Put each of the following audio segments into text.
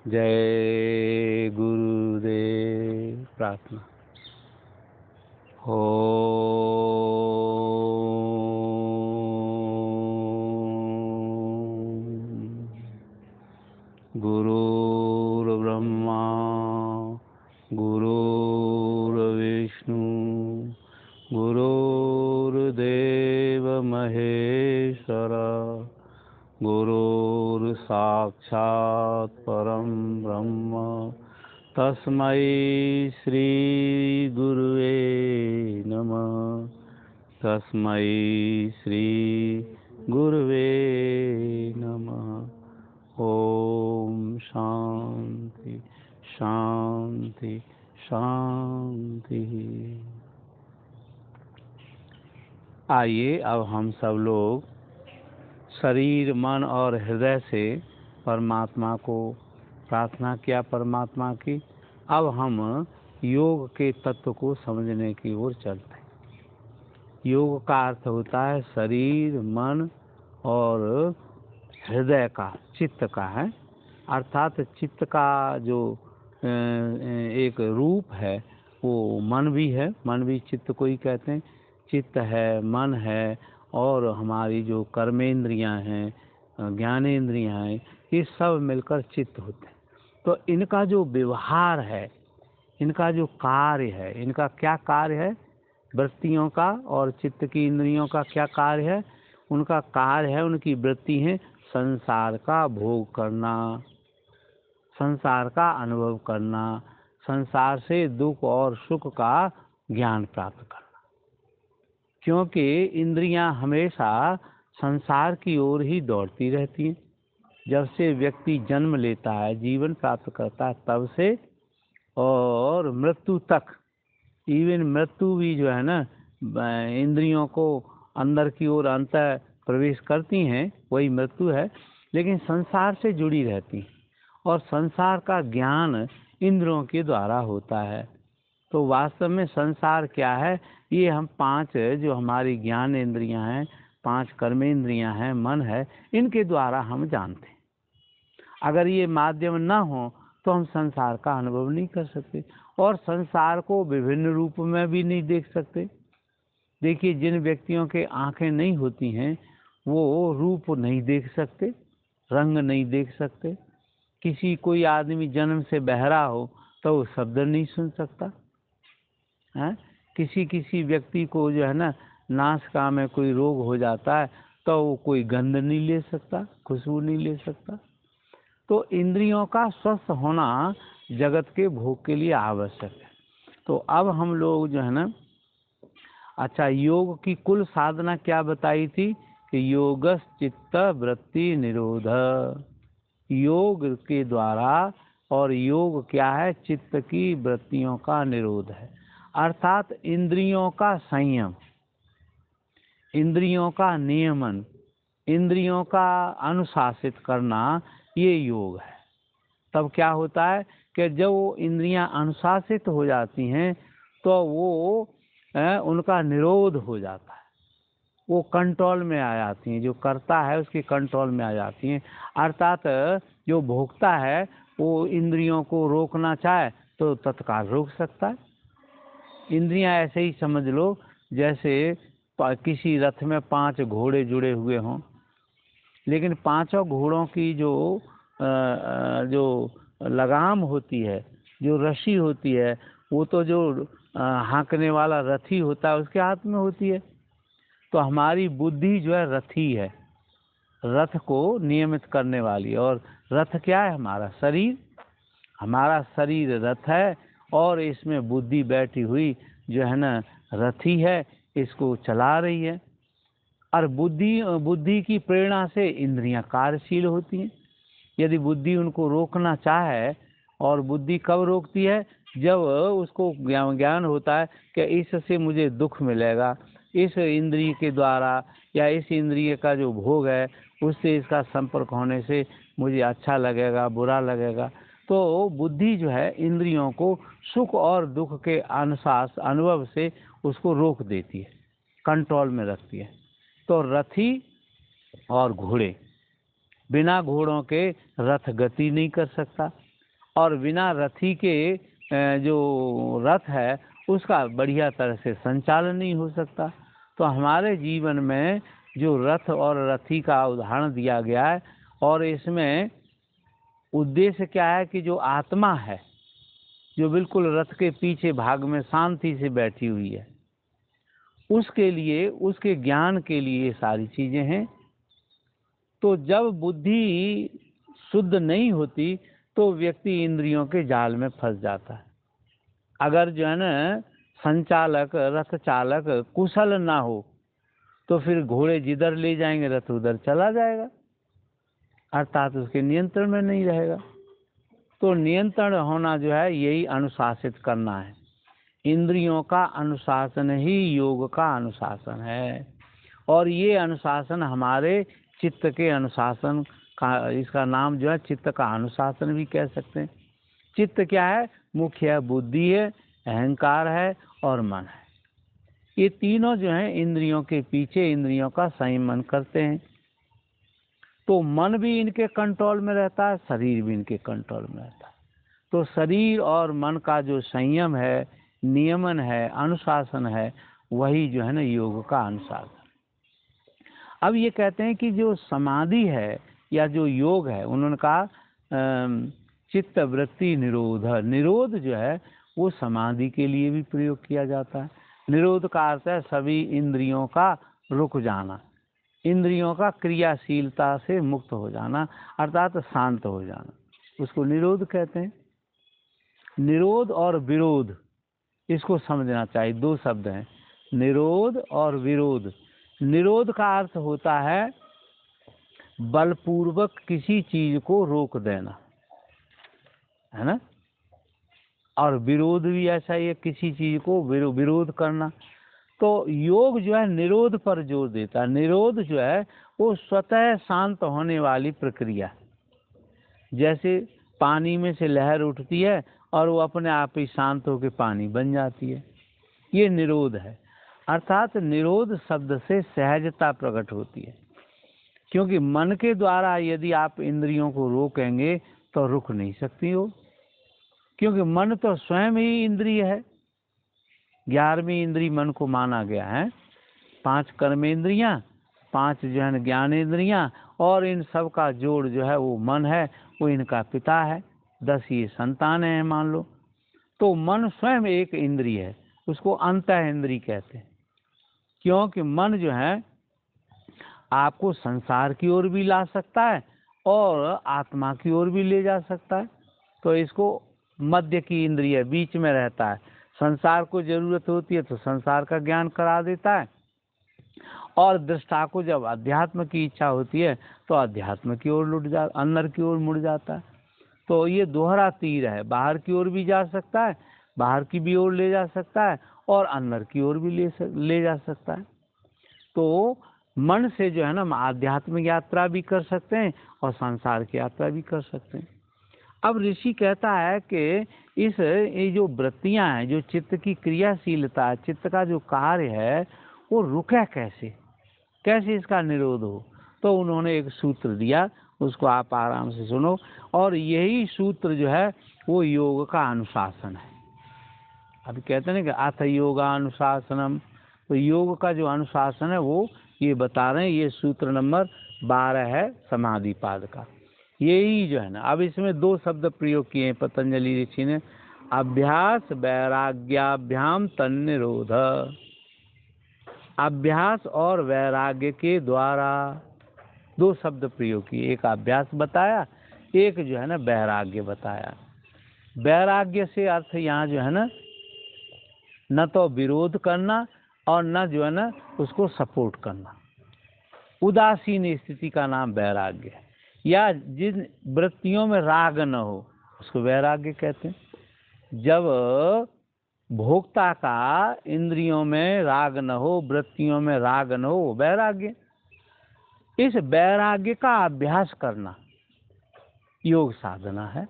जय गुरुदेव। प्रार्थना। हो गुरुर्ब्रह्मा गुरुर्विष्णु गुरुर्देव महेश्वर गुरुर्साक्षात् परं ब्रह्म तस्मै श्री गुरुवे नमः। तस्मै श्री गुरुवे नमः। ओम शांति शांति शांति। आइए अब हम सब लोग शरीर मन और हृदय से परमात्मा को प्रार्थना किया परमात्मा की। अब हम योग के तत्व को समझने की ओर चलते हैं। योग का अर्थ होता है शरीर मन और हृदय का, चित्त का है। अर्थात चित्त का जो एक रूप है वो मन भी है, मन भी चित्त को ही कहते हैं। चित्त है, मन है और हमारी जो कर्मेंद्रियां हैं, ज्ञानेंद्रियां हैं, ये सब मिलकर चित्त होते हैं। तो इनका जो व्यवहार है, इनका जो कार्य है, इनका क्या कार्य है, वृत्तियों का और चित्त की इंद्रियों का क्या कार्य है? उनका कार्य है, उनकी वृत्ति है संसार का भोग करना, संसार का अनुभव करना, संसार से दुख और सुख का ज्ञान प्राप्त करना। क्योंकि इंद्रियां हमेशा संसार की ओर ही दौड़ती रहती हैं। जब से व्यक्ति जन्म लेता है, जीवन प्राप्त करता है, तब से और मृत्यु तक, इवन मृत्यु भी जो है ना, इंद्रियों को अंदर की ओर अंतर प्रवेश करती हैं, वही मृत्यु है, लेकिन संसार से जुड़ी रहती हैं। और संसार का ज्ञान इंद्रियों के द्वारा होता है। तो वास्तव में संसार क्या है? ये हम पांच जो हमारी ज्ञान इंद्रियां हैं, पांच कर्मेंद्रियां हैं, मन है, इनके द्वारा हम जानते हैं। अगर ये माध्यम न हो तो हम संसार का अनुभव नहीं कर सकते और संसार को विभिन्न रूप में भी नहीं देख सकते। देखिए, जिन व्यक्तियों के आंखें नहीं होती हैं वो रूप नहीं देख सकते, रंग नहीं देख सकते। किसी कोई आदमी जन्म से बहरा हो तो वो शब्द नहीं सुन सकता है। किसी व्यक्ति को जो है ना, नासिका में कोई रोग हो जाता है तो वो कोई गंध नहीं ले सकता, खुशबू नहीं ले सकता। तो इंद्रियों का स्वस्थ होना जगत के भोग के लिए आवश्यक है। तो अब हम लोग जो है ना, अच्छा, योग की कुल साधना क्या बताई थी कि योगस चित्त वृत्ति निरोध। योग के द्वारा, और योग क्या है? चित्त की वृत्तियों का निरोध है। अर्थात इंद्रियों का संयम, इंद्रियों का नियमन, इंद्रियों का अनुशासित करना, ये योग है। तब क्या होता है कि जब वो इंद्रियां अनुशासित हो जाती हैं तो वो उनका निरोध हो जाता है, वो कंट्रोल में आ जाती हैं। जो करता है उसके कंट्रोल में आ जाती हैं। अर्थात जो भोगता है वो इंद्रियों को रोकना चाहे तो तत्काल रोक सकता है। इंद्रियां ऐसे ही समझ लो जैसे किसी रथ में 5 घोड़े जुड़े हुए हों, लेकिन पांचों घोड़ों की जो लगाम होती है, जो रस्सी होती है, वो तो जो हाँकने वाला रथी होता है उसके हाथ में होती है। तो हमारी बुद्धि जो है रथी है, रथ को नियमित करने वाली। और रथ क्या है? हमारा शरीर। हमारा शरीर रथ है और इसमें बुद्धि बैठी हुई जो है ना रथी है, इसको चला रही है। और बुद्धि की प्रेरणा से इंद्रियां कार्यशील होती हैं। यदि बुद्धि उनको रोकना चाहे, और बुद्धि कब रोकती है? जब उसको ज्ञान होता है कि इससे मुझे दुख मिलेगा, इस इंद्रिय के द्वारा या इस इंद्रिय का जो भोग है उससे इसका संपर्क होने से मुझे अच्छा लगेगा, बुरा लगेगा। तो बुद्धि जो है इंद्रियों को सुख और दुख के अनुभव से उसको रोक देती है, कंट्रोल में रखती है। तो रथी और घोड़े, बिना घोड़ों के रथ गति नहीं कर सकता। और बिना रथी के जो रथ है उसका बढ़िया तरह से संचालन नहीं हो सकता। तो हमारे जीवन में जो रथ और रथी का उदाहरण दिया गया है, और इसमें उद्देश्य क्या है कि जो आत्मा है जो बिल्कुल रथ के पीछे भाग में शांति से बैठी हुई है, उसके लिए, उसके ज्ञान के लिए ये सारी चीज़ें हैं। तो जब बुद्धि शुद्ध नहीं होती तो व्यक्ति इंद्रियों के जाल में फंस जाता है। अगर जो है ना संचालक, रथ चालक कुशल ना हो तो फिर घोड़े जिधर ले जाएंगे रथ उधर चला जाएगा, अर्थात उसके नियंत्रण में नहीं रहेगा। तो नियंत्रण होना जो है यही अनुशासित करना है। इंद्रियों का अनुशासन ही योग का अनुशासन है, और ये अनुशासन हमारे चित्त के अनुशासन का, इसका नाम जो है चित्त का अनुशासन भी कह सकते हैं। चित्त क्या है? मुख्य बुद्धि है, अहंकार है और मन है। ये तीनों जो हैं इंद्रियों के पीछे इंद्रियों का संयमन करते हैं। तो मन भी इनके कंट्रोल में रहता है, शरीर भी इनके कंट्रोल में रहता है। तो शरीर और मन का जो संयम है, नियमन है, अनुशासन है, वही जो है ना योग का अनुशासन। अब ये कहते हैं कि जो समाधि है या जो योग है, उन्होंने कहा चित्त वृत्ति निरोध। निरोध जो है वो समाधि के लिए भी प्रयोग किया जाता है। निरोध का अर्थ है सभी इंद्रियों का रुक जाना, इंद्रियों का क्रियाशीलता से मुक्त हो जाना, अर्थात शांत हो जाना, उसको निरोध कहते हैं। निरोध और विरोध, इसको समझना चाहिए। दो शब्द हैं, निरोध और विरोध। निरोध का अर्थ होता है बलपूर्वक किसी चीज को रोक देना, है ना। और विरोध भी ऐसा ही है, किसी चीज को विरोध करना। तो योग जो है निरोध पर जोर देता है। निरोध जो है वो स्वतः शांत होने वाली प्रक्रिया, जैसे पानी में से लहर उठती है और वो अपने आप ही शांत होकर पानी बन जाती है, ये निरोध है। अर्थात निरोध शब्द से सहजता प्रकट होती है, क्योंकि मन के द्वारा यदि आप इंद्रियों को रोकेंगे तो रुक नहीं सकती हो, क्योंकि मन तो स्वयं ही इंद्रिय है। 11वीं इंद्रिय मन को माना गया है। 5 कर्मेंद्रियां, 5 जो है ज्ञानेंद्रियां, और इन सब का जोड़ जो है वो मन है, वो इनका पिता है। 10 ये संतान है मान लो। तो मन स्वयं एक इंद्रिय है, उसको अंतः इंद्रिय कहते हैं, क्योंकि मन जो है आपको संसार की ओर भी ला सकता है और आत्मा की ओर भी ले जा सकता है। तो इसको मध्य की इंद्रिय, बीच में रहता है। संसार को जरूरत होती है तो संसार का ज्ञान करा देता है, और दृष्टा को जब अध्यात्म की इच्छा होती है तो अध्यात्म की ओर अंदर की ओर मुड़ जाता है। तो ये दोहरा तीर है, बाहर की ओर भी जा सकता है, बाहर की भी ओर ले जा सकता है, और अंदर की ओर भी ले जा सकता है। तो मन से जो है ना आध्यात्मिक यात्रा भी कर सकते हैं और संसार की यात्रा भी कर सकते हैं। अब ऋषि कहता है कि ये जो वृत्तियां हैं, जो चित्त की क्रियाशीलता है, चित्त का जो कार्य है, वो रुके कैसे, कैसे इसका निरोध हो। तो उन्होंने एक सूत्र दिया, उसको आप आराम से सुनो। और यही सूत्र जो है वो योग का अनुशासन है। अभी कहते हैं ना कि अथ योगानुशासनम, तो योग का जो अनुशासन है वो ये बता रहे हैं। ये सूत्र नंबर 12 है समाधि पाद का, यही जो है ना। अब इसमें 2 शब्द प्रयोग किए हैं पतंजलि ऋषि ने, अभ्यास वैराग्याभ्याम तन्निरोध। अभ्यास और वैराग्य के द्वारा 2 शब्द प्रयोग किए, एक अभ्यास बताया, एक जो है ना वैराग्य बताया। वैराग्य से अर्थ यहाँ जो है ना न तो विरोध करना और न जो है ना उसको सपोर्ट करना। उदासीन स्थिति का नाम वैराग्य है, या जिन वृत्तियों में राग न हो उसको वैराग्य कहते हैं। जब भोक्ता का इंद्रियों में राग न हो, वृत्तियों में राग न हो, वैराग्य। इस वैराग्य का अभ्यास करना योग साधना है।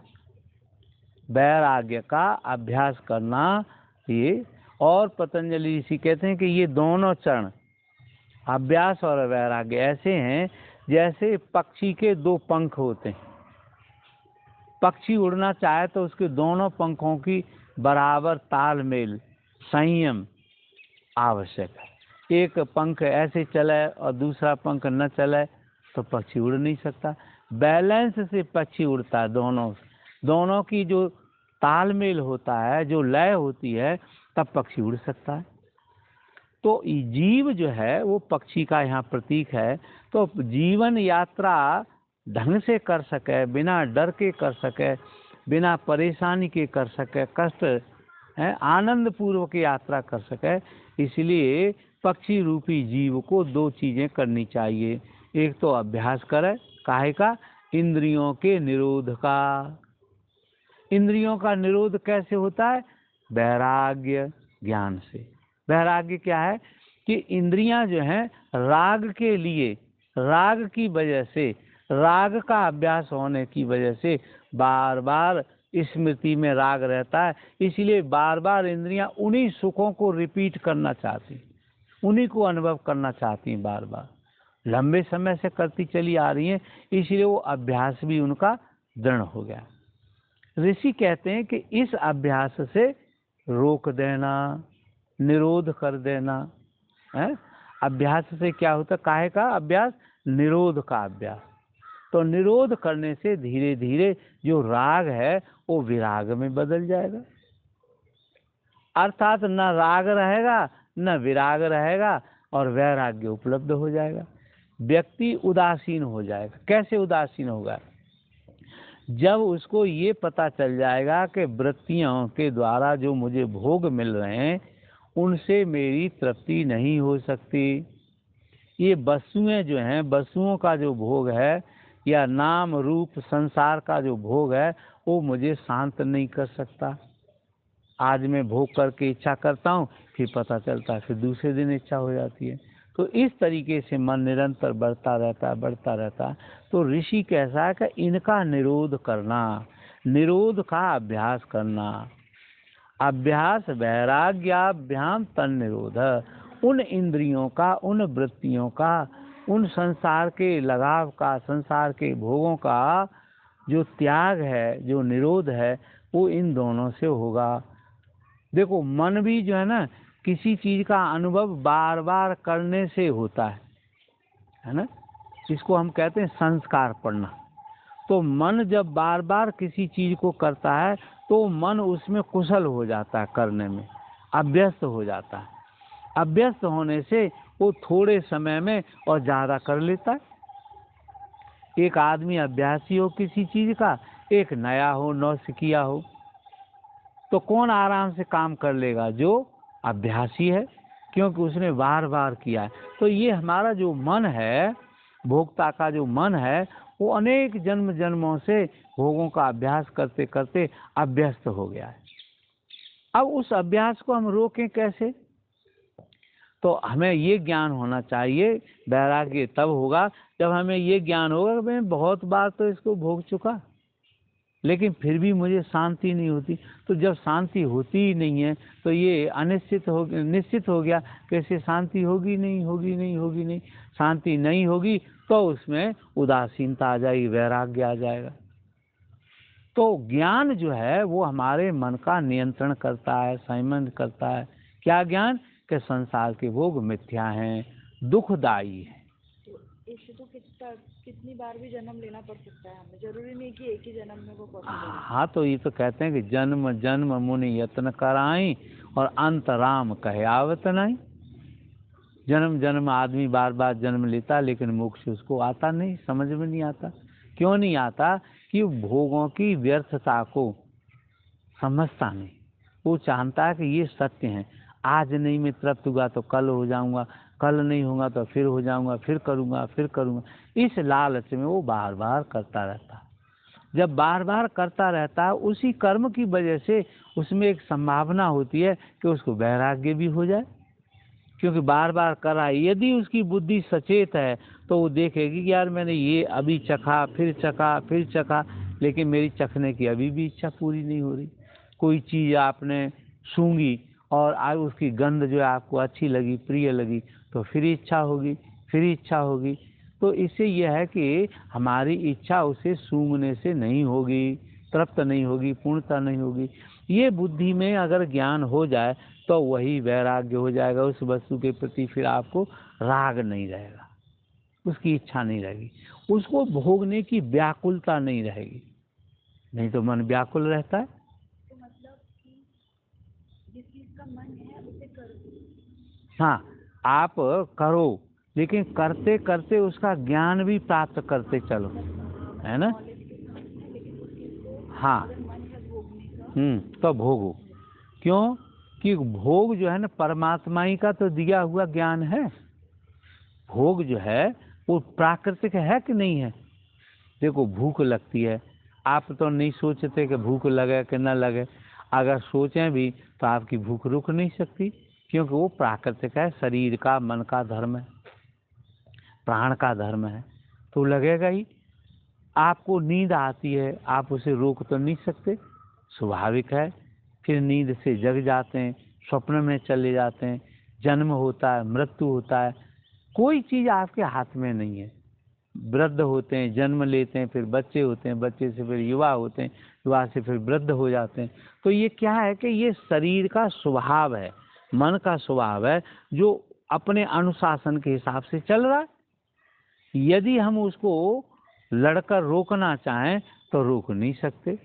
वैराग्य का अभ्यास करना ये, और पतंजलि ऋषि कहते हैं कि ये दोनों चरण, अभ्यास और वैराग्य, ऐसे हैं जैसे पक्षी के 2 पंख होते हैं। पक्षी उड़ना चाहे तो उसके दोनों पंखों की बराबर तालमेल, संयम आवश्यक है। एक पंख ऐसे चले और दूसरा पंख न चले तो पक्षी उड़ नहीं सकता। बैलेंस से पक्षी उड़ता है, दोनों की जो तालमेल होता है, जो लय होती है, तब पक्षी उड़ सकता है। तो जीव जो है वो पक्षी का यहाँ प्रतीक है। तो जीवन यात्रा ढंग से कर सके, बिना डर के कर सके, बिना परेशानी के कर सके, कष्ट है आनंद पूर्वक यात्रा कर सके, इसलिए पक्षी रूपी जीव को दो चीज़ें करनी चाहिए। एक तो अभ्यास करे, काहे का? इंद्रियों के निरोध का। इंद्रियों का निरोध कैसे होता है? वैराग्य ज्ञान से। वैराग्य क्या है कि इंद्रियां जो हैं राग के लिए, राग की वजह से, राग का अभ्यास होने की वजह से बार बार स्मृति में राग रहता है, इसलिए बार बार इंद्रियां उन्हीं सुखों को रिपीट करना चाहती, उन्हीं को अनुभव करना चाहती हैं, बार बार लंबे समय से करती चली आ रही हैं, इसलिए वो अभ्यास भी उनका दृढ़ हो गया। ऋषि कहते हैं कि इस अभ्यास से रोक देना, निरोध कर देना है। अभ्यास से क्या होता है? काहे का अभ्यास? निरोध का अभ्यास। तो निरोध करने से धीरे धीरे जो राग है वो विराग में बदल जाएगा, अर्थात न राग रहेगा न विराग रहेगा और वैराग्य उपलब्ध हो जाएगा। व्यक्ति उदासीन हो जाएगा। कैसे उदासीन होगा? जब उसको ये पता चल जाएगा कि वृत्तियों के द्वारा जो मुझे भोग मिल रहे हैं उनसे मेरी तृप्ति नहीं हो सकती। ये वस्तुएं जो हैं, वस्तुओं का जो भोग है या नाम रूप संसार का जो भोग है वो मुझे शांत नहीं कर सकता। आज मैं भोग करके इच्छा करता हूँ, फिर पता चलता है फिर दूसरे दिन इच्छा हो जाती है। तो इस तरीके से मन निरंतर बढ़ता रहता है। तो ऋषि कैसा है कि इनका निरोध करना, निरोध का अभ्यास करना। अभ्यास वैराग्याभ्याम तन निरोध। उन इंद्रियों का, उन वृत्तियों का, उन संसार के लगाव का, संसार के भोगों का जो त्याग है, जो निरोध है, वो इन दोनों से होगा। देखो मन भी जो है ना, किसी चीज का अनुभव बार बार करने से होता है ना। इसको हम कहते हैं संस्कार पड़ना। तो मन जब बार बार किसी चीज को करता है तो मन उसमें कुशल हो जाता है, करने में अभ्यस्त हो जाता है। अभ्यस्त होने से वो थोड़े समय में और ज़्यादा कर लेता है। एक आदमी अभ्यासी हो किसी चीज का, एक नया हो, नौसिखिया हो, तो कौन आराम से काम कर लेगा? जो अभ्यासी है, क्योंकि उसने बार बार किया है। तो ये हमारा जो मन है, भोक्ता का जो मन है, वो अनेक जन्म जन्मों से भोगों का अभ्यास करते करते अभ्यस्त हो गया है। अब उस अभ्यास को हम रोकें कैसे? तो हमें ये ज्ञान होना चाहिए। वैराग्य तब होगा जब हमें ये ज्ञान होगा कि मैं बहुत बार तो इसको भोग चुका, लेकिन फिर भी मुझे शांति नहीं होती। तो जब शांति होती ही नहीं है तो ये निश्चित हो गया कि इससे शांति होगी नहीं। शांति नहीं होगी तो उसमें उदासीनता आ जाएगी, वैराग्य आ जाएगा। तो ज्ञान जो है वो हमारे मन का नियंत्रण करता है, संयमन करता है। क्या ज्ञान? कि संसार के भोग मिथ्या हैं, दुखदायी है। इससे तो कितनी बार भी जन्म लेना पड़ सकता है हमें, जरूरी नहीं कि एक ही जन्म में वो पॉसिबल है। हाँ, तो ये तो कहते हैं कि जन्म जन्म मुनि यत्न कराई और अंत राम कहे आवत नहीं। जन्म जन्म आदमी बार बार जन्म लेता, लेकिन मोक्ष उसको आता नहीं, समझ में नहीं आता। क्यों नहीं आता? कि भोगों की व्यर्थता को समझता नहीं। वो चाहता है कि ये सत्य है, आज नहीं मैं तृप्त हुआ तो कल हो जाऊंगा, कल नहीं होगा तो फिर हो जाऊंगा, फिर करूंगा। इस लालच में वो बार बार करता रहता है। जब बार बार करता रहता है, उसी कर्म की वजह से उसमें एक संभावना होती है कि उसको वैराग्य भी हो जाए, क्योंकि बार बार करा। यदि उसकी बुद्धि सचेत है तो वो देखेगी कि यार मैंने ये अभी चखा, फिर चखा, लेकिन मेरी चखने की अभी भी इच्छा पूरी नहीं हो रही। कोई चीज़ आपने सूंघी और आज उसकी गंध जो है आपको अच्छी लगी, प्रिय लगी, तो फिर इच्छा होगी। तो इससे यह है कि हमारी इच्छा उसे सूंघने से नहीं होगी, तृप्त नहीं होगी, पूर्णता नहीं होगी। ये बुद्धि में अगर ज्ञान हो जाए तो वही वैराग्य हो जाएगा। उस वस्तु के प्रति फिर आपको राग नहीं रहेगा, उसकी इच्छा नहीं रहेगी, उसको भोगने की व्याकुलता नहीं रहेगी। नहीं तो मन व्याकुल रहता है। तो मतलब कि जिस चीज का मन है उसे करो। हाँ, आप करो, लेकिन करते करते उसका ज्ञान भी प्राप्त करते चलो, है ना। लेकिन उस चीज को हाँ, अगर मन है भोगने का तो भोगो। क्यों कि भोग जो है ना परमात्मा ही का तो दिया हुआ ज्ञान है। भोग जो है वो प्राकृतिक है कि नहीं है। देखो भूख लगती है, आप तो नहीं सोचते कि भूख लगे कि न लगे। अगर सोचें भी तो आपकी भूख रुक नहीं सकती, क्योंकि वो प्राकृतिक है, शरीर का, मन का धर्म है, प्राण का धर्म है, तो लगेगा ही। आपको नींद आती है, आप उसे रोक तो नहीं सकते, स्वाभाविक है। फिर नींद से जग जाते हैं, स्वप्न में चले जाते हैं, जन्म होता है, मृत्यु होता है, कोई चीज़ आपके हाथ में नहीं है। वृद्ध होते हैं, जन्म लेते हैं, फिर बच्चे होते हैं, बच्चे से फिर युवा होते हैं, युवा से फिर वृद्ध हो जाते हैं। तो ये क्या है कि ये शरीर का स्वभाव है, मन का स्वभाव है, जो अपने अनुशासन के हिसाब से चल रहा है। यदि हम उसको लड़कर रोकना चाहें तो रोक नहीं सकते।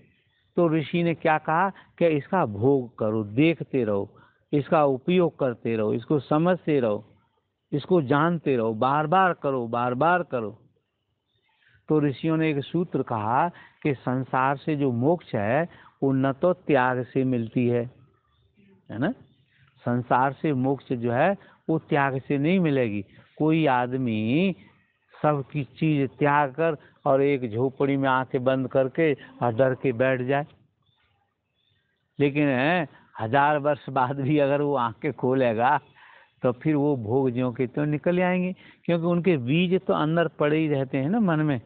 तो ऋषि ने क्या कहा कि इसका भोग करो, देखते रहो, इसका उपयोग करते रहो, इसको समझते रहो, इसको जानते रहो, बार बार करो, बार बार करो। तो ऋषियों ने एक सूत्र कहा कि संसार से जो मोक्ष है वो न तो त्याग से मिलती है ना। संसार से मोक्ष जो है वो त्याग से नहीं मिलेगी। कोई आदमी सबकी चीज त्याग कर और एक झोपड़ी में आंखें बंद करके और डर के बैठ जाए, लेकिन 1000 वर्ष बाद भी अगर वो आंखें खोलेगा तो फिर वो भोग ज्यों के तो निकल आएंगे, क्योंकि उनके बीज तो अंदर पड़े ही रहते हैं ना मन में।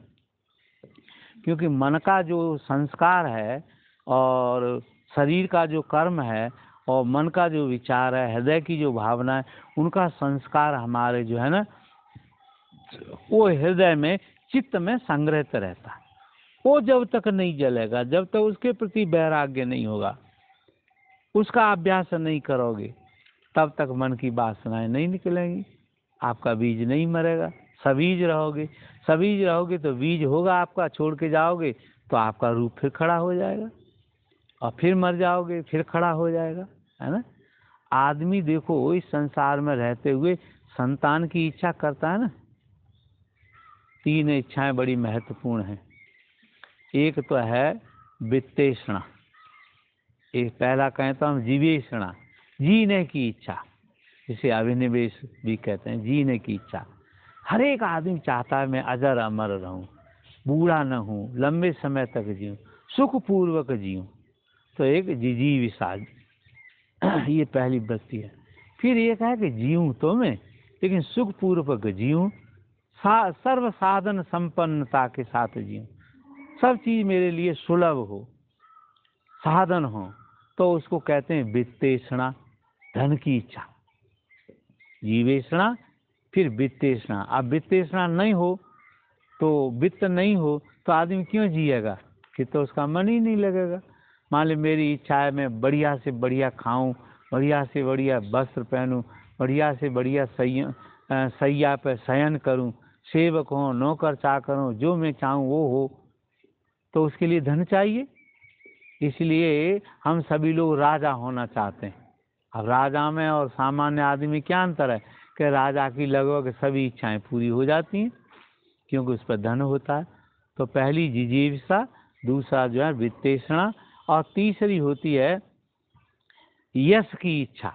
क्योंकि मन का जो संस्कार है और शरीर का जो कर्म है और मन का जो विचार है, हृदय की जो भावना है, उनका संस्कार हमारे जो है ना वो हृदय में, चित्त में संग्रहित रहता है। वो जब तक नहीं जलेगा, जब तक उसके प्रति वैराग्य नहीं होगा, उसका अभ्यास नहीं करोगे, तब तक मन की वासनाएं नहीं निकलेंगी, आपका बीज नहीं मरेगा। सबीज रहोगे, सबीज रहोगे तो बीज होगा आपका, छोड़ के जाओगे तो आपका रूप फिर खड़ा हो जाएगा, और फिर मर जाओगे, फिर खड़ा हो जाएगा, है ना। आदमी देखो इस संसार में रहते हुए संतान की इच्छा करता है ना। 3 इच्छाएं बड़ी महत्वपूर्ण हैं। एक तो है वित्तेषणा, एक पहला कहें तो हम जीवेषणा, जीने की इच्छा, जिसे अभिनिवेश भी कहते हैं, जीने की इच्छा। हर एक आदमी चाहता है मैं अजर अमर रहूं, बूढ़ा न हूं, लंबे समय तक जीऊं, सुखपूर्वक जीऊं। तो एक जिजीविषा, ये पहली वृत्ति है। फिर एक है कि जीऊं तो मैं, लेकिन सुखपूर्वक जीऊं, सर्व साधन संपन्नता के साथ जीऊं, सब चीज मेरे लिए सुलभ हो, साधन हो। तो उसको कहते हैं वित्तेषणा, धन की इच्छा। जीवेषणा, फिर वित्तेषणा। अब वित्तेषणा नहीं हो तो, वित्त नहीं हो तो आदमी क्यों जिएगा, कि तो उसका मन ही नहीं लगेगा। मान ली मेरी इच्छा है मैं बढ़िया से बढ़िया खाऊं, बढ़िया से बढ़िया वस्त्र पहनूं, बढ़िया से बढ़िया सैया पर शयन करूं, सेवक हो, नौकर चाकर हो, जो मैं चाहूं वो हो, तो उसके लिए धन चाहिए। इसलिए हम सभी लोग राजा होना चाहते हैं। अब राजा में और सामान्य आदमी में क्या अंतर है कि राजा की लगभग सभी इच्छाएं पूरी हो जाती हैं, क्योंकि उस पर धन होता है। तो पहली जिजीविषा, दूसरा जो है वित्तेषणा, और तीसरी होती है यश की इच्छा,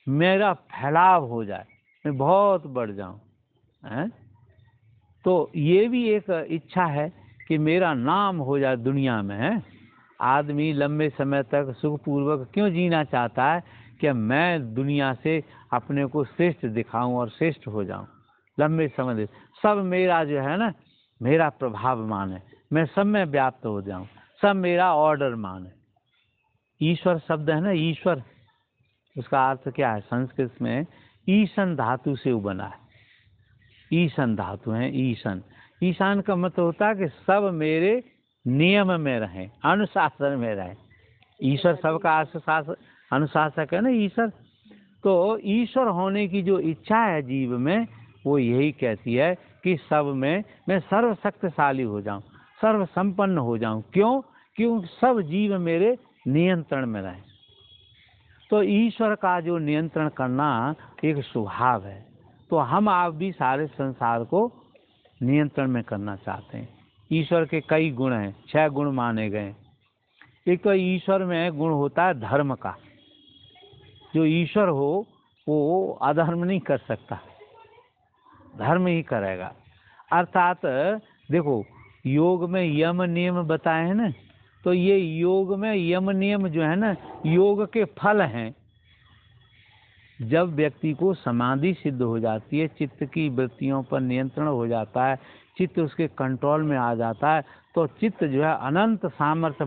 मेरा फैलाव हो जाए, मैं बहुत बढ़ जाऊं, हैं? तो ये भी एक इच्छा है कि मेरा नाम हो जाए दुनिया में, है? आदमी लंबे समय तक सुखपूर्वक क्यों जीना चाहता है कि मैं दुनिया से अपने को श्रेष्ठ दिखाऊं और श्रेष्ठ हो जाऊं, लंबे समय से सब मेरा जो है ना, मेरा प्रभाव माने, मैं सब में व्याप्त हो जाऊं, सब मेरा ऑर्डर माने। ईश्वर शब्द है ना, ईश्वर, उसका अर्थ क्या है संस्कृत में, ईशन धातु से बना है। ईशन धातु है, ईशन, ईशान का मतलब होता है कि सब मेरे नियम में रहें, अनुशासन में रहें। ईश्वर सबका अनुशासक है ना ईश्वर। तो ईश्वर होने की जो इच्छा है जीव में, वो यही कहती है कि सब में मैं सर्वशक्तिशाली हो जाऊं, सर्वसंपन्न हो जाऊं। क्यों? क्यों सब जीव मेरे नियंत्रण में रहे। तो ईश्वर का जो नियंत्रण करना एक स्वभाव है। तो हम आप भी सारे संसार को नियंत्रण में करना चाहते हैं। ईश्वर के कई गुण हैं, 6 गुण माने गए। एक तो ईश्वर में गुण होता है धर्म का। जो ईश्वर हो वो अधर्म नहीं कर सकता, धर्म ही करेगा। अर्थात देखो, योग में यम नियम बताए हैं ना, तो ये योग में यम नियम जो है ना, योग के फल हैं। जब व्यक्ति को समाधि सिद्ध हो जाती है, चित्त की वृत्तियों पर नियंत्रण हो जाता है, चित्त उसके कंट्रोल में आ जाता है, तो चित्त जो है अनंत सामर्थ्य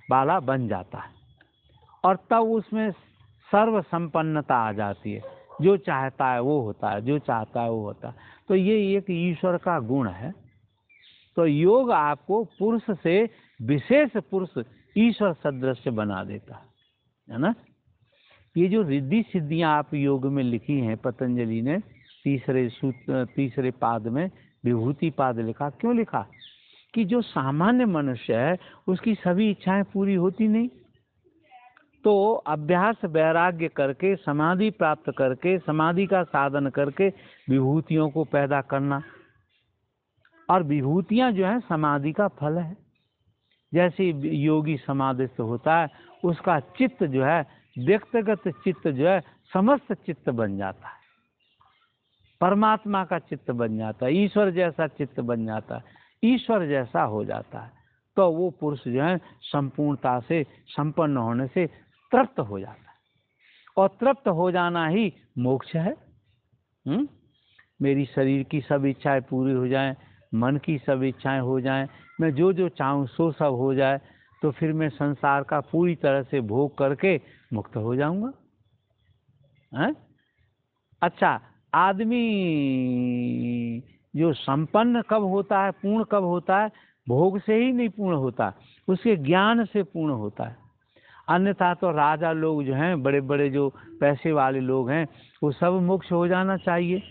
वाला बन जाता है। और तब उसमें सर्व संपन्नता आ जाती है। जो चाहता है वो होता है, जो चाहता है वो होता है। तो ये एक ईश्वर का गुण है। तो योग आपको पुरुष से विशेष पुरुष ईश्वर सदृश बना देता है ना। ये जो रिद्धि सिद्धियां आप योग में लिखी हैं, पतंजलि ने तीसरे पाद में विभूति पाद लिखा। क्यों लिखा? कि जो सामान्य मनुष्य है उसकी सभी इच्छाएं पूरी होती नहीं। तो अभ्यास वैराग्य करके, समाधि प्राप्त करके, समाधि का साधन करके विभूतियों को पैदा करना। और विभूतियां जो है समाधि का फल है। जैसे योगी समाधिस्थ होता है, उसका चित्त जो है, व्यक्तिगत चित्त जो है समस्त चित्त बन जाता है, परमात्मा का चित्त बन जाता है, ईश्वर जैसा चित्त बन जाता है, ईश्वर जैसा हो जाता है। तो वो पुरुष जो है संपूर्णता से, संपन्न होने से तृप्त हो जाता है। और तृप्त हो जाना ही मोक्ष है। मेरी शरीर की सब इच्छाएं पूरी हो जाएं, मन की सब इच्छाएं हो जाएं, मैं जो जो चाहूँ सो सब हो जाए, तो फिर मैं संसार का पूरी तरह से भोग करके मुक्त हो जाऊंगा। अच्छा, आदमी जो संपन्न कब होता है, पूर्ण कब होता है? भोग से ही नहीं पूर्ण होता, उसके ज्ञान से पूर्ण होता है। अन्यथा तो राजा लोग जो हैं, बड़े बड़े जो पैसे वाले लोग हैं, वो सब मोक्ष हो जाना चाहिए।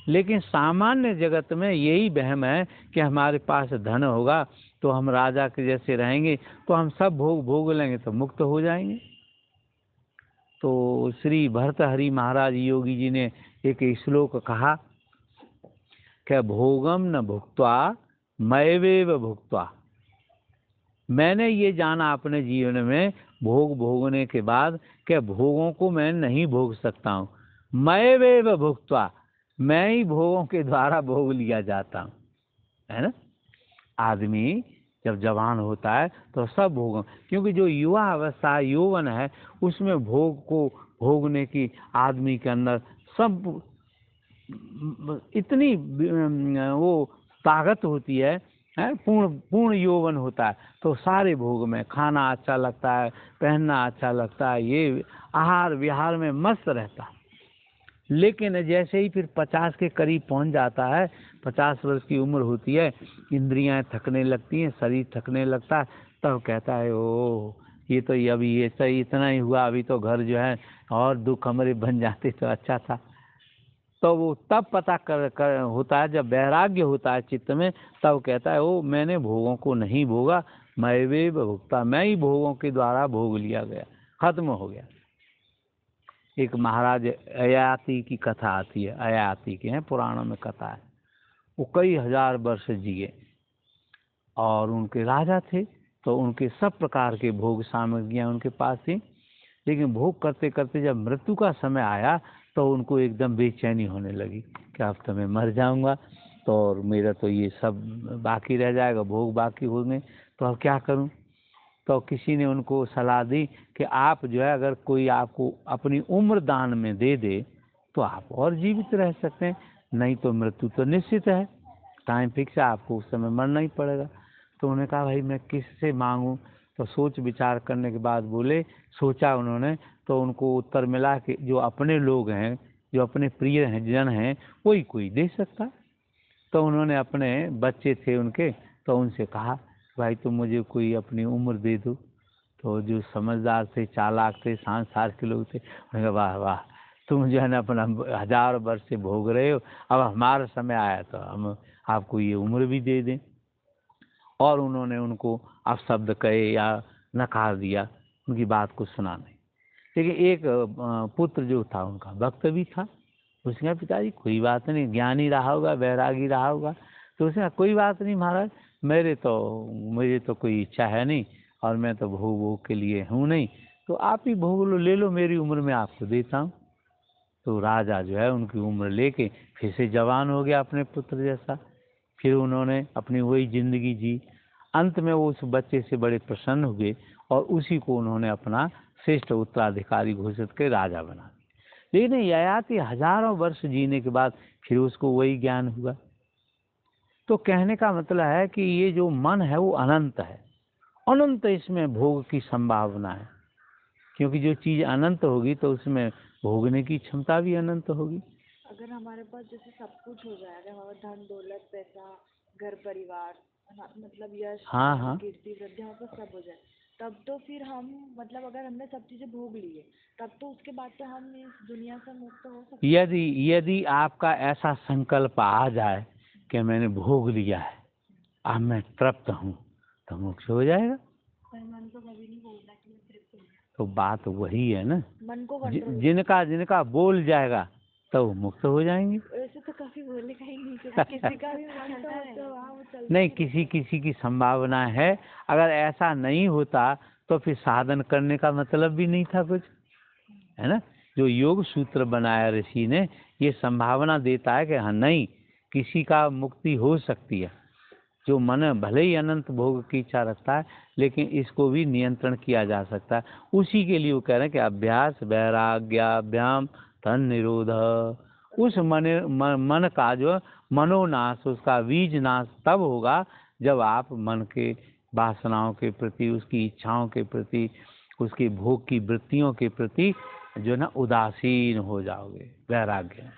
लेकिन सामान्य जगत में यही वहम है कि हमारे पास धन होगा तो हम राजा के जैसे रहेंगे, तो हम सब भोग लेंगे तो मुक्त हो जाएंगे। तो श्री भर्तहरि महाराज योगी जी ने एक श्लोक कहा कि भोगम न भुक्त्वा मैवेव भुक्त्वा। मैंने ये जाना अपने जीवन में भोग भोगने के बाद कि भोगों को मैं नहीं भोग सकता हूँ। मैवेव भुक्त्वा, मैं ही भोगों के द्वारा भोग लिया जाता हूँ, है ना। आदमी जब जवान होता है तो सब भोग, क्योंकि जो युवा अवस्था यौवन है उसमें भोग को भोगने की आदमी के अंदर सब इतनी वो ताकत होती है, पूर्ण यौवन होता है। तो सारे भोग में खाना अच्छा लगता है, पहनना अच्छा लगता है, ये आहार विहार में मस्त रहता है। लेकिन जैसे ही फिर 50 के करीब पहुंच जाता है, 50 वर्ष की उम्र होती है, इंद्रियां थकने लगती हैं, शरीर थकने लगता है, तब कहता है ओ ये तो अभी ये तो इतना ही हुआ, अभी तो घर जो है और 2 कमरे बन जाते तो अच्छा था। तो वो तब पता कर होता है, जब वैराग्य होता है चित्त में, तब कहता है ओ मैंने भोगों को नहीं भोगा, मैवे भुगता, मैं ही भोगों के द्वारा भोग लिया गया, खत्म हो गया। एक महाराज अयाति की कथा आती है, अयाति के हैं पुराणों में कथा है। वो कई हजार वर्ष जिए और उनके राजा थे, तो उनके सब प्रकार के भोग सामग्रियां उनके पास थी। लेकिन भोग करते करते जब मृत्यु का समय आया तो उनको एकदम बेचैनी होने लगी कि अब तो मैं मर जाऊंगा, तो और मेरा तो ये सब बाकी रह जाएगा, भोग बाकी होंगे, तो अब क्या करूं। तो किसी ने उनको सलाह दी कि आप जो है, अगर कोई आपको अपनी उम्र दान में दे दे तो आप और जीवित रह सकते हैं, नहीं तो मृत्यु तो निश्चित है, टाइम फिक्स है, आपको उस समय मरना ही पड़ेगा। तो उन्होंने कहा भाई मैं किससे मांगूं। तो सोच विचार करने के बाद बोले, सोचा उन्होंने, तो उनको उत्तर मिला कि जो अपने लोग हैं, जो अपने प्रिय हैं, जन हैं, वही कोई दे सकता। तो उन्होंने अपने बच्चे थे उनके, तो उनसे कहा, भाई तुम मुझे कोई अपनी उम्र दे दो। तो जो समझदार थे, चालाक थे, सांसार के लोग थे, उन्होंने कहा वाह वाह, तुम जो है ना अपना 1000 वर्ष से भोग रहे हो, अब हमारा समय आया तो हम आपको ये उम्र भी दे दें। और उन्होंने उनको अपशब्द कहे या नकार दिया, उनकी बात को सुना नहीं। लेकिन एक पुत्र जो था उनका भक्त भी था। उसने कहा, पिताजी कोई बात नहीं, ज्ञानी रहा होगा, वैरागी रहा होगा। तो उसने कहा, कोई बात नहीं महाराज, मुझे तो कोई इच्छा है नहीं, और मैं तो भोग के लिए हूँ नहीं, तो आप ही भोग लो, ले लो, मेरी उम्र में आपको देता हूँ। तो राजा जो है उनकी उम्र लेके फिर से जवान हो गया अपने पुत्र जैसा। फिर उन्होंने अपनी वही जिंदगी जी। अंत में वो उस बच्चे से बड़े प्रसन्न हुए और उसी को उन्होंने अपना श्रेष्ठ उत्तराधिकारी घोषित कर राजा बना दिया। लेकिन ययाति हजारों वर्ष जीने के बाद फिर उसको वही ज्ञान हुआ। तो कहने का मतलब है कि ये जो मन है वो अनंत है, अनंत इसमें भोग की संभावना है, क्योंकि जो चीज अनंत होगी तो उसमें भोगने की क्षमता भी अनंत होगी। अगर हमारे पास जैसे सब कुछ हो जाए, अगर हमारा धन दौलत पैसा घर परिवार मतलब यश हाँ कीर्ति वृद्धि हमारे पास सब हो जाए, तब तो फिर हम मतलब अगर हमने सब चीजें भोग ली है, तब तो उसके बाद तो हम इस दुनिया से मुक्त हो सकते हैं। यदि आपका ऐसा संकल्प आ जाए कि मैंने भोग लिया है, अब मैं तृप्त हूँ, तो मोक्ष हो जाएगा। मन को कभी नहीं बोलना कि मैं तृप्त हूँ। तो बात वही है ना, मन को जिनका बोल जाएगा तो वो मुक्त हो जाएंगे। वैसे तो कभी बोलेगा ही नहीं, क्योंकि किसी का भी मन तो वहाँ वो चलता नहीं, किसी की संभावना है। अगर ऐसा नहीं होता तो फिर साधन करने का मतलब भी नहीं था कुछ, है ना। जो योग सूत्र बनाया ऋषि ने, ये संभावना देता है कि हाँ नहीं, किसी का मुक्ति हो सकती है। जो मन भले ही अनंत भोग की इच्छा रखता है, लेकिन इसको भी नियंत्रण किया जा सकता है। उसी के लिए वो कह रहे हैं कि अभ्यास वैराग्याभ्याम तन निरोध। उस मन का जो मनोनाश, उसका बीज नाश तब होगा जब आप मन के वासनाओं के प्रति, उसकी इच्छाओं के प्रति, उसकी भोग की वृत्तियों के प्रति जो ना उदासीन हो जाओगे, वैराग्य।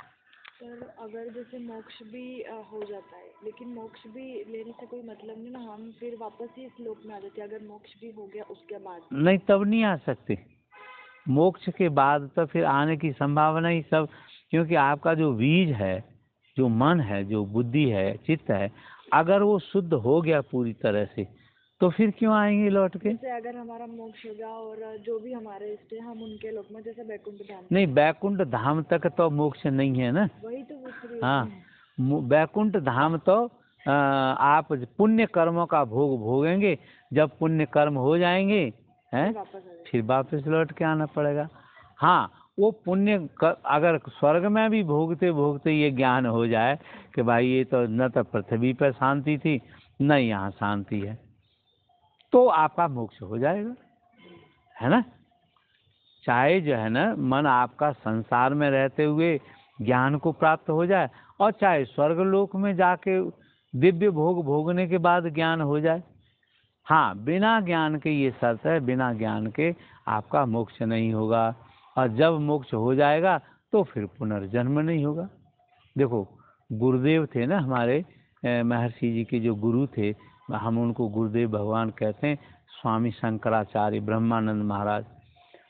सर अगर जैसे मोक्ष भी हो जाता है, लेकिन मोक्ष भी लेने से कोई मतलब नहीं ना, हम फिर वापस ही इस लोक में आ जाते हैं अगर मोक्ष भी हो गया उसके बाद। नहीं, तब नहीं आ सकते। मोक्ष के बाद तो फिर आने की संभावना ही सब, क्योंकि आपका जो बीज है, जो मन है, जो बुद्धि है, चित्त है, अगर वो शुद्ध हो गया पूरी तरह से, तो फिर क्यों आएंगे लौट के। जैसे अगर हमारा मोक्ष हो गया और जो भी हमारे इष्ट है हम उनके लोक में, जैसे वैकुंठ धाम। नहीं, वैकुंठ धाम तक तो मोक्ष नहीं है ना। वही तो पूछ रही हूँ। हाँ, वैकुंठ धाम तो आप पुण्य कर्मों का भोग भोगेंगे। जब पुण्य कर्म हो जाएंगे हैं, फिर वापस लौट के आना पड़ेगा। हाँ, वो पुण्य अगर स्वर्ग में भी भोगते भोगते ये ज्ञान हो जाए कि भाई ये तो न तो पृथ्वी पर शांति थी, न यहाँ शांति है, तो आपका मोक्ष हो जाएगा, है ना। चाहे जो है ना मन आपका संसार में रहते हुए ज्ञान को प्राप्त हो जाए, और चाहे स्वर्ग लोक में जाके दिव्य भोग भोगने के बाद ज्ञान हो जाए। हाँ, बिना ज्ञान के ये शर्त है, बिना ज्ञान के आपका मोक्ष नहीं होगा। और जब मोक्ष हो जाएगा तो फिर पुनर्जन्म नहीं होगा। देखो, गुरुदेव थे ना हमारे, महर्षि जी के जो गुरु थे, हम उनको गुरुदेव भगवान कहते हैं, स्वामी शंकराचार्य ब्रह्मानंद महाराज।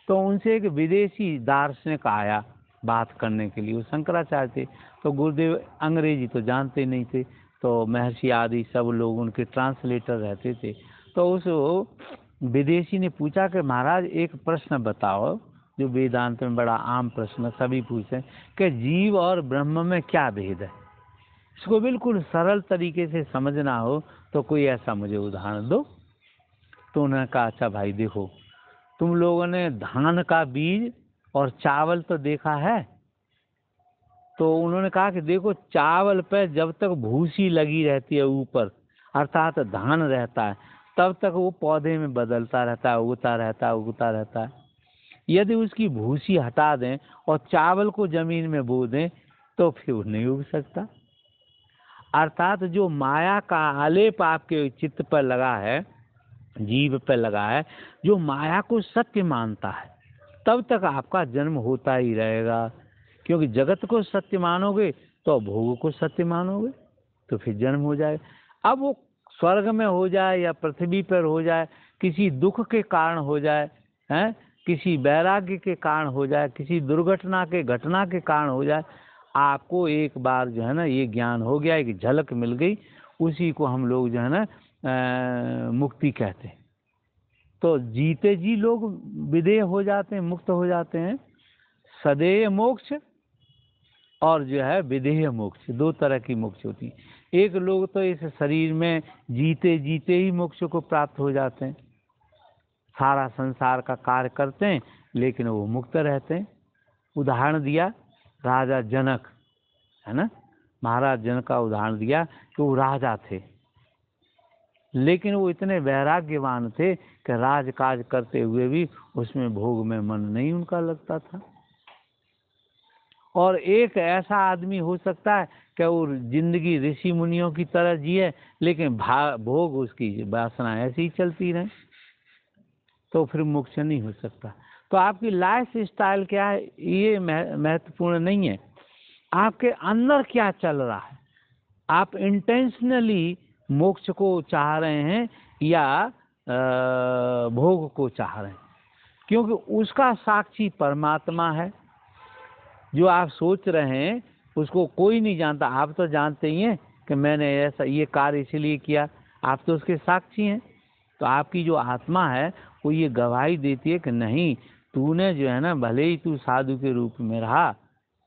तो उनसे एक विदेशी दार्शनिक आया बात करने के लिए, वो शंकराचार्य थे। तो गुरुदेव अंग्रेजी तो जानते नहीं थे, तो महर्षि आदि सब लोग उनके ट्रांसलेटर रहते थे। तो उस विदेशी ने पूछा कि महाराज एक प्रश्न बताओ, जो वेदांत में बड़ा आम प्रश्न सभी पूछे, कि जीव और ब्रह्म में क्या भेद है। इसको बिल्कुल सरल तरीके से समझना हो तो कोई ऐसा मुझे उदाहरण दो। तो उन्होंने कहा, अच्छा भाई देखो, तुम लोगों ने धान का बीज और चावल तो देखा है। तो उन्होंने कहा कि देखो, चावल पे जब तक भूसी लगी रहती है ऊपर, अर्थात धान रहता है, तब तक वो पौधे में बदलता रहता है, उगता रहता है। यदि उसकी भूसी हटा दें और चावल को जमीन में बो दें तो फिर वो नहीं उग सकता। अर्थात जो माया का आलेप आपके चित्त पर लगा है, जीव पर लगा है, जो माया को सत्य मानता है, तब तक आपका जन्म होता ही रहेगा। क्योंकि जगत को सत्य मानोगे तो भोग को सत्य मानोगे, तो फिर जन्म हो जाएगा। अब वो स्वर्ग में हो जाए या पृथ्वी पर हो जाए, किसी दुख के कारण हो जाए, हैं, किसी वैराग्य के कारण हो जाए, किसी दुर्घटना के घटना के कारण हो जाए, आपको एक बार जो है ना ये ज्ञान हो गया, एक झलक मिल गई, उसी को हम लोग जो है ना मुक्ति कहते हैं। तो जीते जी लोग विदेह हो जाते हैं, मुक्त हो जाते हैं। सदेह मोक्ष और जो है विदेह मोक्ष, दो तरह की मोक्ष होती है। एक लोग तो इस शरीर में जीते जीते ही मोक्ष को प्राप्त हो जाते हैं, सारा संसार का कार्य करते हैं लेकिन वो मुक्त रहते हैं। उदाहरण दिया राजा जनक, है ना, महाराज जनक का उदाहरण दिया कि वो राजा थे लेकिन वो इतने वैराग्यवान थे कि राजकाज करते हुए भी उसमें भोग में मन नहीं उनका लगता था। और एक ऐसा आदमी हो सकता है कि वो जिंदगी ऋषि मुनियों की तरह जिए लेकिन भोग उसकी वासना ऐसी ही चलती रहे, तो फिर मोक्ष नहीं हो सकता। तो आपकी लाइफ स्टाइल क्या है ये महत्वपूर्ण नहीं है, आपके अंदर क्या चल रहा है। आप इंटेंशनली मोक्ष को चाह रहे हैं या भोग को चाह रहे हैं, क्योंकि उसका साक्षी परमात्मा है। जो आप सोच रहे हैं उसको कोई नहीं जानता, आप तो जानते ही हैं कि मैंने ऐसा ये कार्य इसलिए किया, आप तो उसके साक्षी हैं। तो आपकी जो आत्मा है वो ये गवाही देती है कि नहीं, तूने जो है ना, भले ही तू साधु के रूप में रहा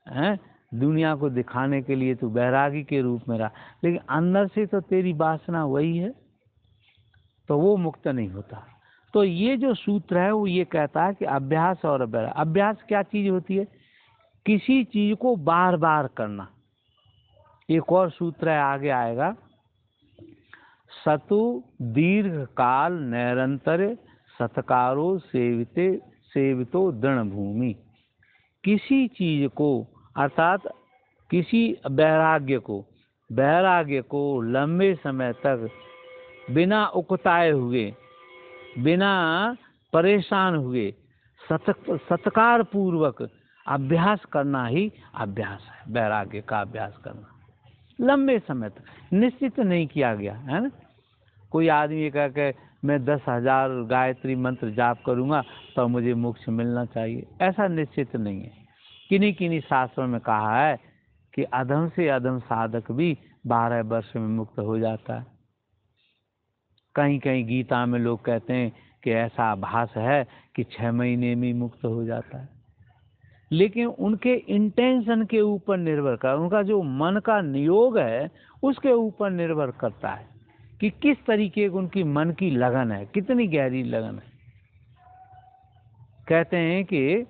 है, दुनिया को दिखाने के लिए तू बैरागी के रूप में रहा, लेकिन अंदर से तो तेरी वासना वही है, तो वो मुक्त नहीं होता। तो ये जो सूत्र है वो ये कहता है कि अभ्यास और अभ्यास क्या चीज होती है, किसी चीज को बार बार करना। एक और सूत्र है, आगे आएगा, सतु दीर्घ काल निरंतर सत्कारो सेवितो दृढ़ भूमि। किसी चीज को अर्थात किसी वैराग्य को लंबे समय तक बिना उकताए हुए, बिना परेशान हुए, सत्कार पूर्वक अभ्यास करना ही अभ्यास है। वैराग्य का अभ्यास करना लंबे समय तक, निश्चित नहीं किया गया है ना। कोई आदमी कह के मैं 10,000 गायत्री मंत्र जाप करूंगा तो मुझे मोक्ष मिलना चाहिए, ऐसा निश्चित नहीं है। किन्हीं शास्त्रों में कहा है कि अधम से अधम साधक भी 12 वर्ष में मुक्त हो जाता है। कहीं कहीं गीता में लोग कहते हैं कि ऐसा आभास है कि 6 महीने में मुक्त हो जाता है। लेकिन उनके इंटेंशन के ऊपर निर्भर करता है, उनका जो मन का नियोग है उसके ऊपर निर्भर करता है कि किस तरीके की उनकी मन की लगन है, कितनी गहरी लगन है। कहते हैं कि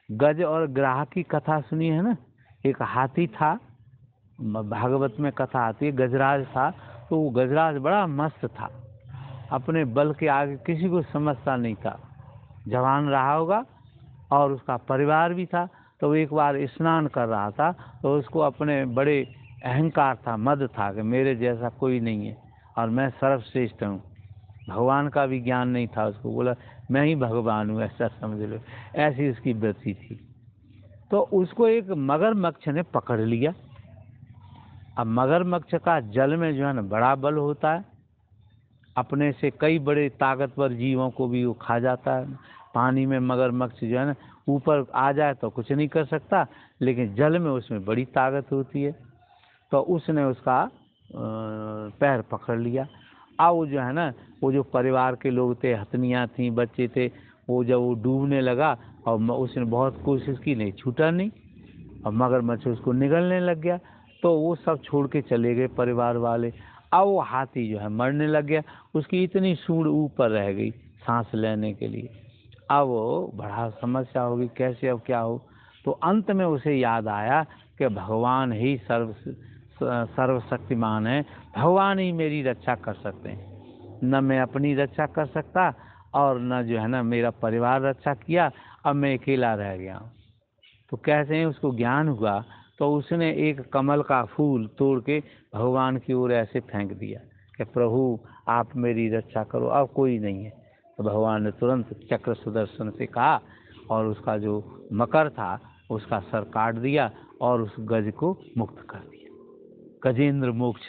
गज और ग्राह की कथा सुनी है ना। एक हाथी था, भागवत में कथा आती है, गजराज था। तो वो गजराज बड़ा मस्त था, अपने बल के आगे किसी को समझता नहीं था, जवान रहा होगा और उसका परिवार भी था। तो एक बार स्नान कर रहा था तो उसको अपने बड़े अहंकार था, मद था कि मेरे जैसा कोई नहीं है और मैं सर्वश्रेष्ठ हूँ। भगवान का भी ज्ञान नहीं था उसको, बोला मैं ही भगवान हूँ, ऐसा समझ लो, ऐसी उसकी वृत्ति थी। तो उसको एक मगरमच्छ ने पकड़ लिया। अब मगरमच्छ का जल में जो है ना बड़ा बल होता है, अपने से कई बड़े ताकतवर जीवों को भी वो खा जाता है। पानी में मगरमच्छ जो है ना ऊपर आ जाए तो कुछ नहीं कर सकता, लेकिन जल में उसमें बड़ी ताकत होती है। तो उसने उसका पैर पकड़ लिया। अब वो जो है ना, वो जो परिवार के लोग थे, हथनियाँ थी, बच्चे थे, वो जब वो डूबने लगा और उसने बहुत कोशिश की, नहीं छूटा नहीं, और मगरमच्छ उसको निगलने लग गया। तो वो सब छोड़ के चले गए परिवार वाले। अब वो हाथी जो है मरने लग गया, उसकी इतनी सूंड ऊपर रह गई सांस लेने के लिए। अब वो बड़ा समस्या होगी, कैसे अब क्या हो। तो अंत में उसे याद आया कि भगवान ही सर्वशक्तिमान है, भगवान ही मेरी रक्षा कर सकते हैं। न मैं अपनी रक्षा कर सकता और न जो है ना मेरा परिवार रक्षा किया, अब मैं अकेला रह गया हूँ। तो कहते हैं उसको ज्ञान हुआ तो उसने एक कमल का फूल तोड़ के भगवान की ओर ऐसे फेंक दिया कि प्रभु आप मेरी रक्षा करो, अब कोई नहीं है। तो भगवान ने तुरंत चक्र सुदर्शन से कहा और उसका जो मकर था उसका सर काट दिया और उस गज को मुक्त कर दिया। गजेंद्र मोक्ष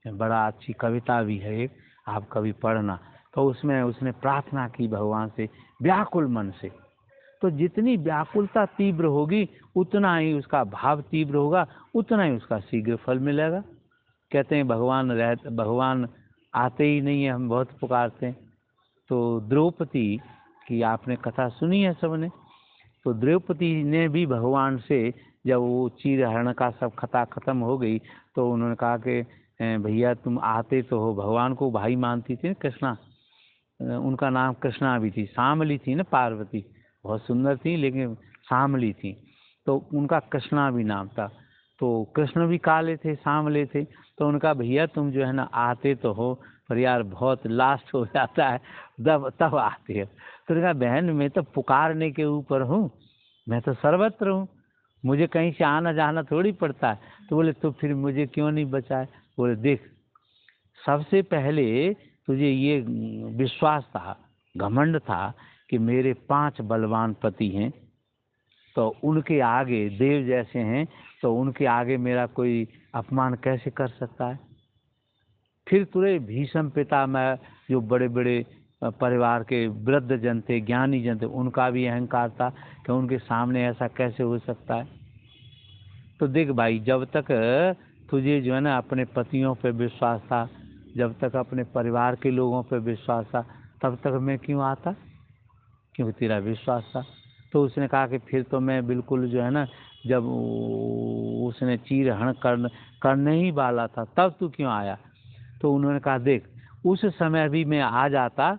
बड़ा अच्छी कविता भी है एक, आप कभी पढ़ना। तो उसमें उसने प्रार्थना की भगवान से व्याकुल मन से। तो जितनी व्याकुलता तीव्र होगी उतना ही उसका भाव तीव्र होगा, उतना ही उसका शीघ्र फल मिलेगा। कहते हैं भगवान आते ही नहीं है, हम बहुत पुकारते हैं। तो द्रौपदी की आपने कथा सुनी है सबने। तो द्रौपदी ने भी भगवान से जब वो चीर हरण का सब कथा खत्म हो गई तो उन्होंने कहा कि भैया तुम आते तो हो, भगवान को भाई मानती थी ना कृष्णा, उनका नाम कृष्णा भी थी, शामली थी ना, पार्वती बहुत सुंदर थी लेकिन शामली थी, तो उनका कृष्णा भी नाम था। तो कृष्ण भी काले थे, शामले थे। तो उनका भैया तुम जो है ना आते तो हो, पर यार बहुत लास्ट हो जाता है तब आते हो। तो उनका बहन मैं तो पुकारने के ऊपर हूँ, मैं तो सर्वत्र हूँ, मुझे कहीं से आना जाना थोड़ी पड़ता है। तो बोले तो फिर मुझे क्यों नहीं बचाए? बोले देख, सबसे पहले तुझे ये विश्वास था, घमंड था कि मेरे 5 बलवान पति हैं, तो उनके आगे देव जैसे हैं, तो उनके आगे मेरा कोई अपमान कैसे कर सकता है? फिर तुझे भीष्म पितामह जो बड़े बड़े परिवार के वृद्ध जन थे, ज्ञानी जन थे, उनका भी अहंकार था कि उनके सामने ऐसा कैसे हो सकता है। तो देख भाई, जब तक तुझे जो है ना अपने पतियों पे विश्वास था, जब तक अपने परिवार के लोगों पे विश्वास था, तब तक मैं क्यों आता? क्योंकि तेरा विश्वास था। तो उसने कहा कि फिर तो मैं बिल्कुल जो है ना, जब उसने चीर हरण करने ही वाला था तब तू क्यों आया? तो उन्होंने कहा देख, उस समय भी मैं आ जाता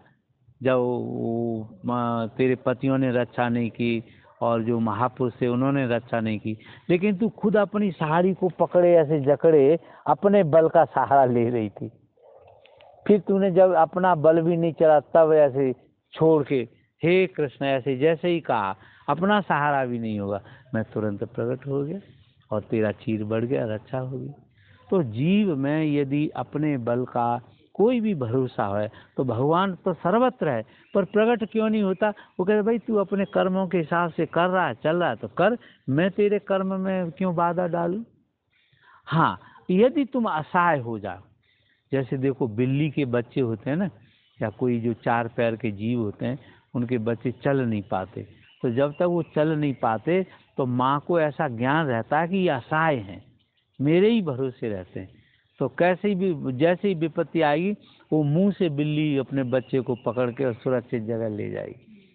जब तेरे पतियों ने रक्षा नहीं की और जो महापुरुष थे उन्होंने रक्षा नहीं की, लेकिन तू खुद अपनी साड़ी को पकड़े ऐसे जकड़े अपने बल का सहारा ले रही थी। फिर तूने जब अपना बल भी नहीं चला तब ऐसे छोड़ के हे कृष्ण ऐसे जैसे ही कहा, अपना सहारा भी नहीं होगा, मैं तुरंत प्रकट हो गया और तेरा चीर बढ़ गया, रक्षा हो गई। तो जीव में यदि अपने बल का कोई भी भरोसा है तो भगवान तो सर्वत्र है, पर प्रकट क्यों नहीं होता? वो कहते भाई तू अपने कर्मों के हिसाब से कर रहा है, चल रहा है तो कर, मैं तेरे कर्म में क्यों बाधा डालूं? हाँ, यदि तुम असहाय हो जाओ, जैसे देखो बिल्ली के बच्चे होते हैं ना, या कोई जो 4 पैर के जीव होते हैं उनके बच्चे चल नहीं पाते, तो जब तक वो चल नहीं पाते तो माँ को ऐसा ज्ञान रहता है कि ये असहाय हैं, मेरे ही भरोसे रहते हैं। तो कैसे भी जैसे ही विपत्ति आएगी वो मुंह से बिल्ली अपने बच्चे को पकड़ के और सुरक्षित जगह ले जाएगी।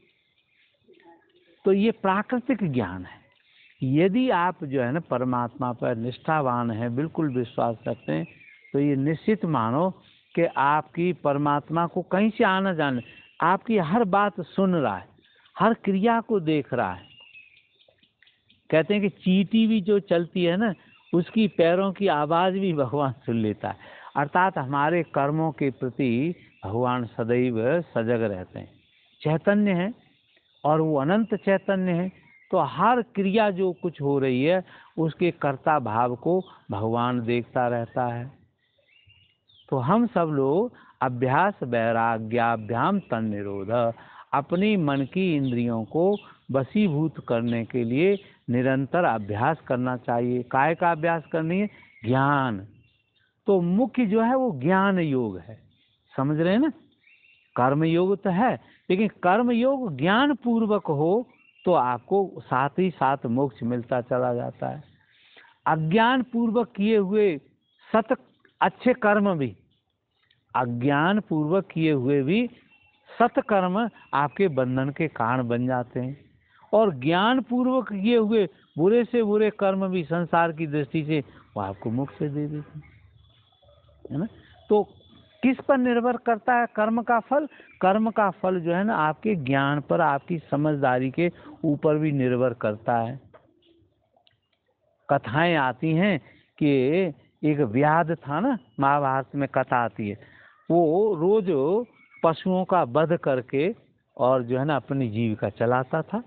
तो ये प्राकृतिक ज्ञान है। यदि आप जो है ना परमात्मा पर निष्ठावान हैं, बिल्कुल विश्वास रखते हैं, तो ये निश्चित मानो कि आपकी परमात्मा को कहीं से आना जाने, आपकी हर बात सुन रहा है, हर क्रिया को देख रहा है। कहते हैं कि चींटी भी जो चलती है ना, उसकी पैरों की आवाज़ भी भगवान सुन लेता है। अर्थात हमारे कर्मों के प्रति भगवान सदैव सजग रहते हैं, चैतन्य है और वो अनंत चैतन्य है। तो हर क्रिया जो कुछ हो रही है उसके कर्ता भाव को भगवान देखता रहता है। तो हम सब लोग अभ्यास वैराग्याभ्याम तन्निरोध, अपनी मन की इंद्रियों को वशीभूत करने के लिए निरंतर अभ्यास करना चाहिए। काय का अभ्यास करनी है? ज्ञान। तो मुख्य जो है वो ज्ञान योग है, समझ रहे हैं ना? कर्म योग तो है, लेकिन कर्म योग ज्ञान पूर्वक हो तो आपको साथ ही साथ मोक्ष मिलता चला जाता है। अज्ञान पूर्वक किए हुए अच्छे कर्म भी, अज्ञान पूर्वक किए हुए भी सत्कर्म आपके बंधन के कारण बन जाते हैं, और ज्ञान पूर्वक किए हुए बुरे से बुरे कर्म भी संसार की दृष्टि से वो आपको मोक्ष दे देते हैं, है ना? तो किस पर निर्भर करता है कर्म का फल? कर्म का फल जो है ना आपके ज्ञान पर, आपकी समझदारी के ऊपर भी निर्भर करता है। कथाएं आती हैं कि एक व्याध था ना, महाभारत में कथा आती है, वो रोज पशुओं का वध करके और जो है ना अपनी जीविका चलाता था,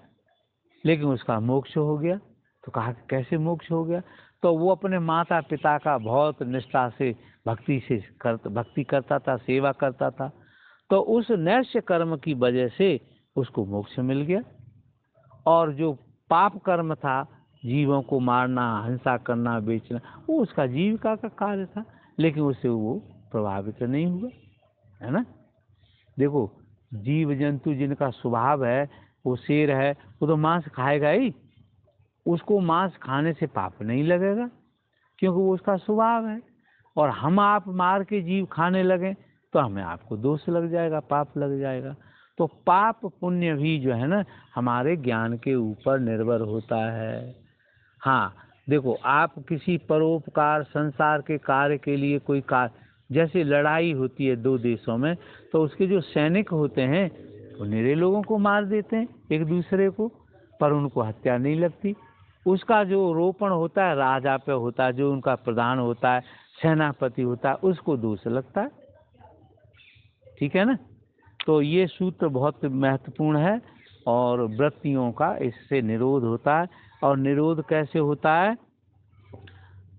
लेकिन उसका मोक्ष हो गया। तो कहा कैसे मोक्ष हो गया? तो वो अपने माता पिता का बहुत निष्ठा से भक्ति करता था, सेवा करता था, तो उस नैष्य कर्म की वजह से उसको मोक्ष मिल गया। और जो पाप कर्म था, जीवों को मारना, हिंसा करना, बेचना, वो उसका जीविका का कार्य था, लेकिन उससे वो प्रभावित नहीं हुआ, है ना। देखो, जीव जंतु जिनका स्वभाव है, वो शेर है, वो तो मांस खाएगा ही, उसको मांस खाने से पाप नहीं लगेगा, क्योंकि वो उसका स्वभाव है। और हम आप मार के जीव खाने लगे तो हमें आपको दोष लग जाएगा, पाप लग जाएगा। तो पाप पुण्य भी जो है ना, हमारे ज्ञान के ऊपर निर्भर होता है। हाँ, देखो, आप किसी परोपकार संसार के कार्य के लिए कोई कार्य, जैसे लड़ाई होती है दो देशों में, तो उसके जो सैनिक होते हैं वो निरे लोगों को मार देते हैं एक दूसरे को, पर उनको हत्या नहीं लगती। उसका जो रोपण होता है राजा पे होता है, जो उनका प्रधान होता है, सेनापति होता है, उसको दोष लगता है। ठीक है ना। तो ये सूत्र बहुत महत्वपूर्ण है, और वृत्तियों का इससे निरोध होता है। और निरोध कैसे होता है,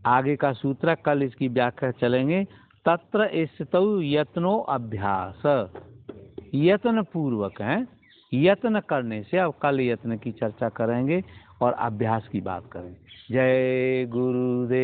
आगे का सूत्र, कल इसकी व्याख्या चलेंगे। तत्र स्थितौ यत्नो अभ्यास, यत्न पूर्वक है, यत्न करने से। अब कल यत्न की चर्चा करेंगे और अभ्यास की बात करेंगे। जय गुरुदेव।